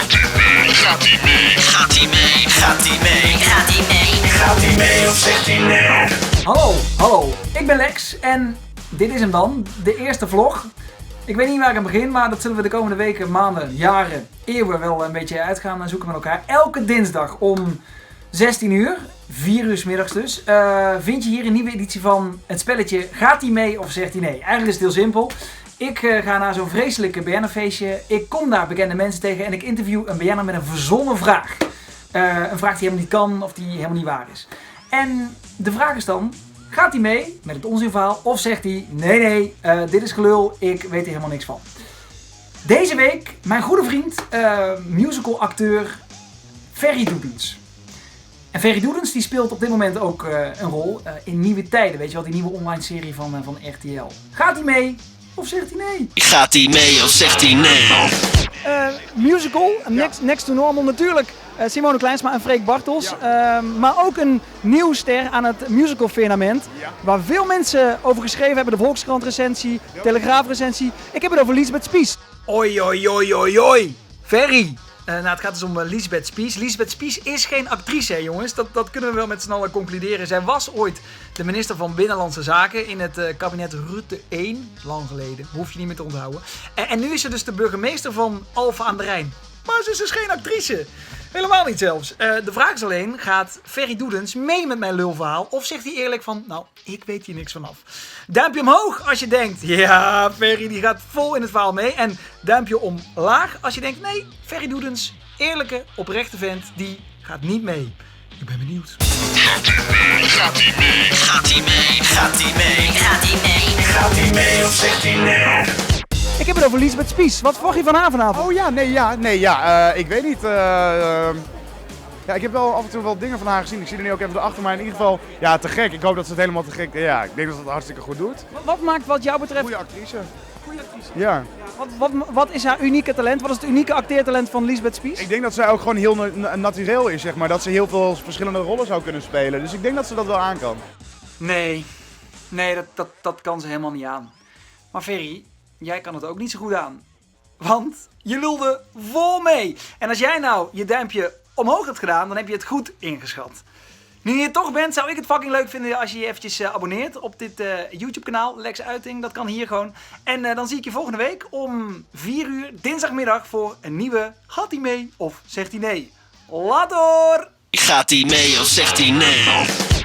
Gaat hij mee? Gaat hij mee? Gaat hij mee? Gaat hij mee? Gaat hij mee of zegt hij nee? Hallo, ik ben Lex en dit is hem dan, de eerste vlog. Ik weet niet waar ik aan begin, maar dat zullen we de komende weken, maanden, jaren, eeuwen wel een beetje uit gaan zoeken met elkaar. Elke dinsdag om 16 uur, 4 uur 's middags dus, vind je hier een nieuwe editie van het spelletje Gaat hij mee of zegt hij nee? Eigenlijk is het heel simpel. Ik ga naar zo'n vreselijke BN'er-feestje. Ik kom daar bekende mensen tegen en ik interview een BN'er met een verzonnen vraag. Een vraag die helemaal niet kan of die helemaal niet waar is. En de vraag is dan, gaat hij mee met het onzinverhaal of zegt hij nee, dit is gelul, ik weet er helemaal niks van. Deze week mijn goede vriend, musicalacteur Ferry Doedens. En Ferry Doedens die speelt op dit moment ook een rol in Nieuwe Tijden, weet je wel, die nieuwe online serie van RTL. Gaat hij mee of zegt hij nee? Gaat hij mee of zegt hij nee? Musical, next to normal natuurlijk. Simone Kleinsma en Freek Bartels. Maar ook een nieuw ster aan het musical firmament. Waar veel mensen over geschreven hebben. De Volkskrant recensie, Telegraaf recensie. Ik heb het over Liesbeth Spies. Oi. Ferry. Het gaat dus om Liesbeth Spies. Liesbeth Spies is geen actrice, hè, jongens. Dat kunnen we wel met z'n allen concluderen. Zij was ooit de minister van Binnenlandse Zaken in het kabinet Rutte 1. Lang geleden. Hoef je niet meer te onthouden. En nu is ze dus de burgemeester van Alphen aan de Rijn. Maar ze is dus geen actrice. Helemaal niet zelfs. De vraag is alleen, gaat Ferry Doedens mee met mijn lulverhaal? Of zegt hij eerlijk van, nou, ik weet hier niks vanaf. Duimpje omhoog als je denkt, ja, Ferry die gaat vol in het verhaal mee. En duimpje omlaag als je denkt, nee, Ferry Doedens, eerlijke, oprechte vent, die gaat niet mee. Ik ben benieuwd. Gaat hij mee? Gaat hij mee? Gaat hij mee? Gaat hij mee? Gaat hij mee? Gaat hij mee of zegt hij nee? Ik heb het over Liesbeth Spies. Wat verwacht je van haar vanavond? Oh ik weet niet. Ik heb wel af en toe wel dingen van haar gezien. Ik zie er nu ook even achter, maar in ieder geval, ja, te gek. Ik hoop dat ze het helemaal te gek, ja, ik denk dat ze het hartstikke goed doet. Wat maakt wat jou betreft... Goeie actrice. Goeie actrice. Ja. Wat is haar unieke talent? Wat is het unieke acteertalent van Liesbeth Spies? Ik denk dat zij ook gewoon heel naturel is, zeg maar. Dat ze heel veel verschillende rollen zou kunnen spelen. Dus ik denk dat ze dat wel aan kan. Nee, dat kan ze helemaal niet aan. Maar Ferry, jij kan het ook niet zo goed aan. Want je lulde vol mee. En als jij nou je duimpje omhoog hebt gedaan, dan heb je het goed ingeschat. Nu je het toch bent, zou ik het fucking leuk vinden als je je eventjes abonneert op dit YouTube kanaal, Lex Uiting. Dat kan hier gewoon. En dan zie ik je volgende week om 4 uur, dinsdagmiddag, voor een nieuwe Gaat hij mee of zegt hij nee? Later! Gaat hij mee of zegt hij nee?